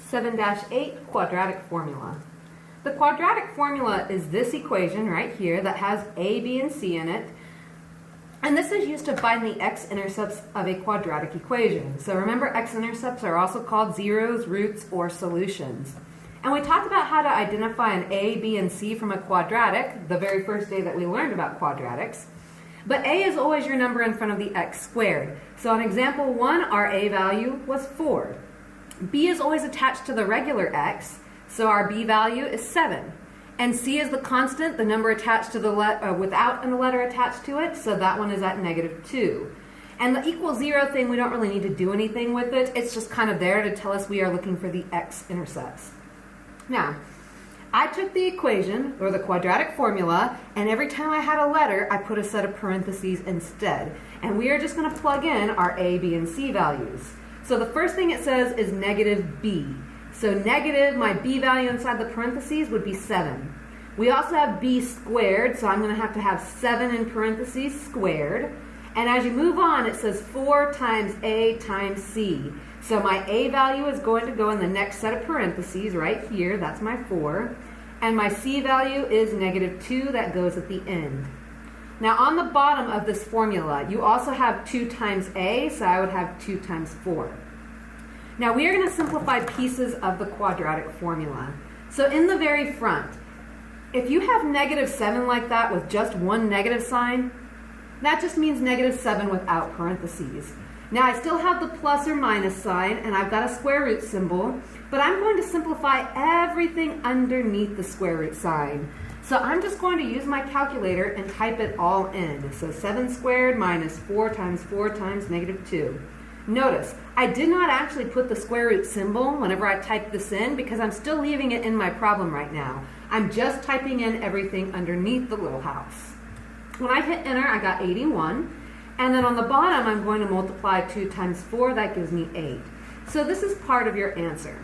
7-8 quadratic formula. The quadratic formula is this equation right here that has a, b, and c in it. And this is used to find the x-intercepts of a quadratic equation. So remember, x-intercepts are also called zeros, roots, or solutions. And we talked about how to identify an a, b, and c from a quadratic the very first day that we learned about quadratics. But a is always your number in front of the x squared. So on example 1, our a value was 4. B is always attached to the regular x, so our b value is 7. And c is the constant, the number attached to the without a letter attached to it, so that one is at -2. And the equal 0 thing, we don't really need to do anything with it. It's just kind of there to tell us we are looking for the x-intercepts. Now, I took the equation, or the quadratic formula, and every time I had a letter, I put a set of parentheses instead. And we are just going to plug in our a, b, and c values. So the first thing it says is -b. So negative, my b value inside the parentheses would be 7. We also have b squared, so I'm going to have 7 in parentheses squared. And as you move on, it says 4 times a times c. So my a value is going to go in the next set of parentheses right here. That's my 4. And my c value is -2. That goes at the end. Now on the bottom of this formula, you also have 2 times a, so I would have 2 times 4. Now we are going to simplify pieces of the quadratic formula. So in the very front, if you have -7 like that with just one negative sign, that just means -7 without parentheses. Now I still have the plus or minus sign, and I've got a square root symbol, but I'm going to simplify everything underneath the square root sign. So I'm just going to use my calculator and type it all in. So 7 squared minus 4 times 4 times -2. Notice, I did not actually put the square root symbol whenever I typed this in because I'm still leaving it in my problem right now. I'm just typing in everything underneath the little house. When I hit enter, I got 81. And then on the bottom, I'm going to multiply 2 times 4. That gives me 8. So this is part of your answer.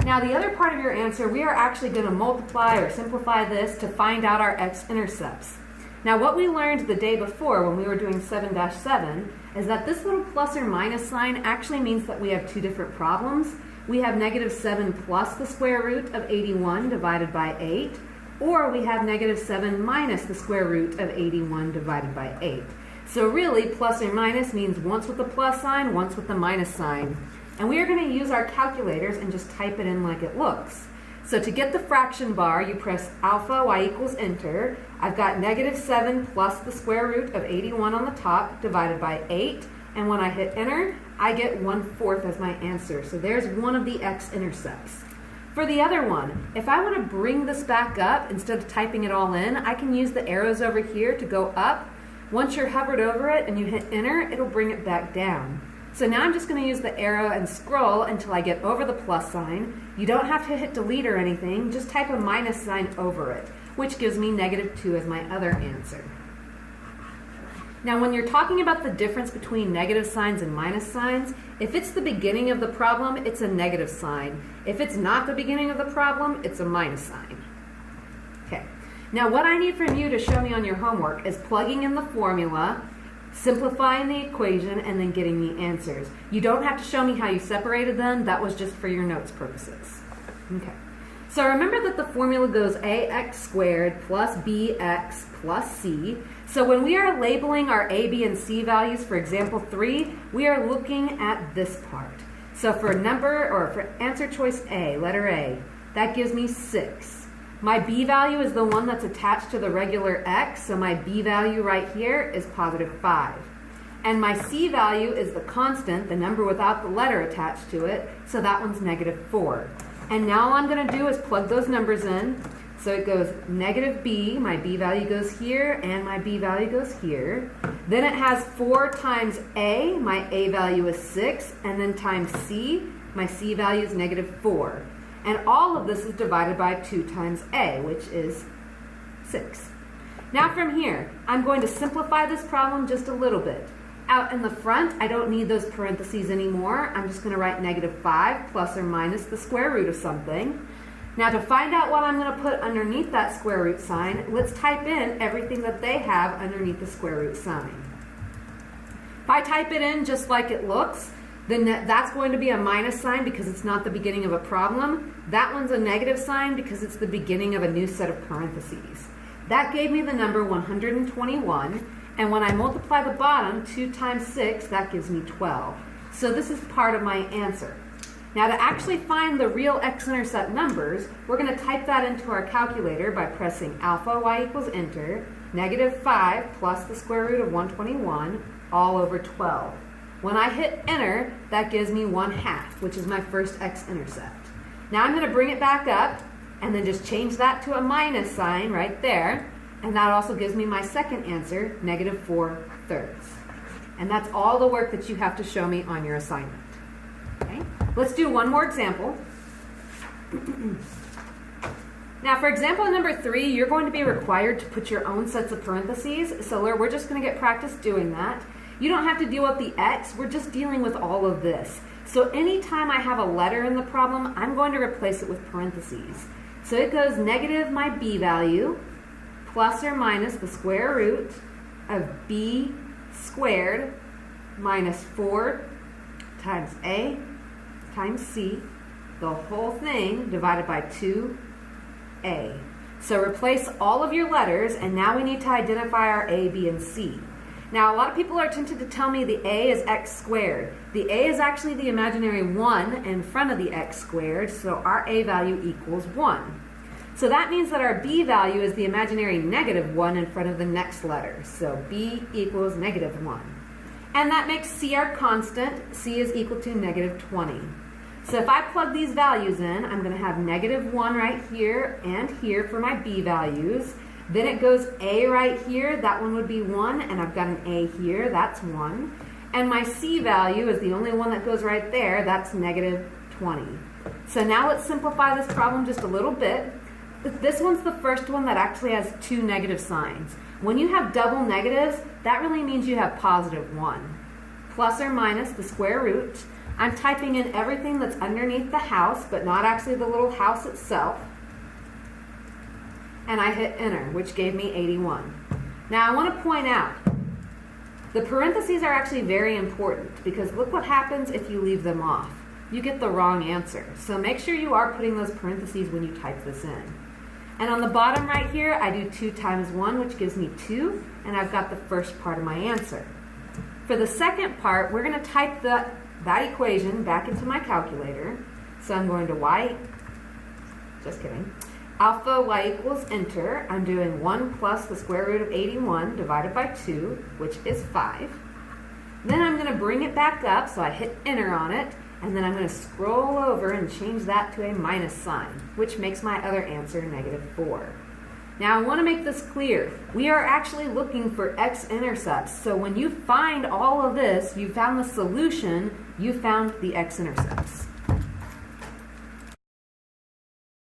Now the other part of your answer, we are actually going to multiply or simplify this to find out our x-intercepts. Now what we learned the day before when we were doing 7-7 is that this little plus or minus sign actually means that we have two different problems. We have -7 plus the square root of 81 divided by 8, or we have -7 minus the square root of 81 divided by 8. So really, plus or minus means once with the plus sign, once with the minus sign. And we are going to use our calculators and just type it in like it looks. So to get the fraction bar, you press alpha y equals enter. I've got -7 plus the square root of 81 on the top divided by 8. And when I hit enter, I get 1/4 as my answer. So there's one of the x-intercepts. For the other one, if I want to bring this back up instead of typing it all in, I can use the arrows over here to go up. Once you're hovered over it and you hit enter, it'll bring it back down. So now I'm just going to use the arrow and scroll until I get over the plus sign. You don't have to hit delete or anything, just type a minus sign over it, which gives me -2 as my other answer. Now when you're talking about the difference between negative signs and minus signs, if it's the beginning of the problem, it's a negative sign. If it's not the beginning of the problem, it's a minus sign. Okay. Now what I need from you to show me on your homework is plugging in the formula, simplifying the equation, and then getting the answers. You don't have to show me how you separated them. That was just for your notes purposes. Okay. So remember that the formula goes ax squared plus bx plus c. So when we are labeling our a, b, and c values for example 3, we are looking at this part. So for answer choice A, letter A, that gives me 6. My b value is the one that's attached to the regular x, so my b value right here is +5. And my c value is the constant, the number without the letter attached to it, so that one's -4. And now all I'm going to do is plug those numbers in. So it goes -b, my b value goes here, and my b value goes here. Then it has 4 times a, my a value is 6, and then times c, my c value is -4. And all of this is divided by 2 times a, which is 6. Now from here, I'm going to simplify this problem just a little bit. Out in the front, I don't need those parentheses anymore. I'm just going to write -5 plus or minus the square root of something. Now to find out what I'm going to put underneath that square root sign, let's type in everything that they have underneath the square root sign. If I type it in just like it looks, Then that's going to be a minus sign because it's not the beginning of a problem. That one's a negative sign because it's the beginning of a new set of parentheses. That gave me the number 121. And when I multiply the bottom, 2 times 6, that gives me 12. So this is part of my answer. Now to actually find the real x-intercept numbers, we're going to type that into our calculator by pressing alpha y equals enter, -5 plus the square root of 121 all over 12. When I hit enter, that gives me 1/2, which is my first x-intercept. Now I'm going to bring it back up and then just change that to a minus sign right there. And that also gives me my second answer, -4/3. And that's all the work that you have to show me on your assignment. Okay? Let's do one more example. Now for example number 3, you're going to be required to put your own sets of parentheses. So we're just going to get practice doing that. You don't have to deal with the x, we're just dealing with all of this. So anytime I have a letter in the problem, I'm going to replace it with parentheses. So it goes negative my b value, plus or minus the square root of b squared minus 4 times a times c, the whole thing divided by 2a. So replace all of your letters, and now we need to identify our a, b, and c. Now a lot of people are tempted to tell me the a is x squared. The a is actually the imaginary 1 in front of the x squared, so our a value equals 1. So that means that our b value is the imaginary -1 in front of the next letter. So b equals -1. And that makes c our constant. C is equal to -20. So if I plug these values in, I'm going to have -1 right here and here for my b values. Then it goes a right here. That one would be 1. And I've got an a here. That's 1. And my c value is the only one that goes right there. That's -20. So now let's simplify this problem just a little bit. This one's the first one that actually has 2 negative signs. When you have double negatives, that really means you have +1. Plus or minus the square root. I'm typing in everything that's underneath the house, but not actually the little house itself. And I hit enter, which gave me 81. Now I want to point out, the parentheses are actually very important because look what happens if you leave them off. You get the wrong answer. So make sure you are putting those parentheses when you type this in. And on the bottom right here, I do 2 times 1, which gives me 2, and I've got the first part of my answer. For the second part, we're going to type that equation back into my calculator. So I'm going to alpha y equals enter. I'm doing 1 plus the square root of 81 divided by 2, which is 5. Then I'm going to bring it back up, so I hit enter on it. And then I'm going to scroll over and change that to a minus sign, which makes my other answer -4. Now I want to make this clear. We are actually looking for x-intercepts. So when you find all of this, you found the solution, you found the x-intercepts.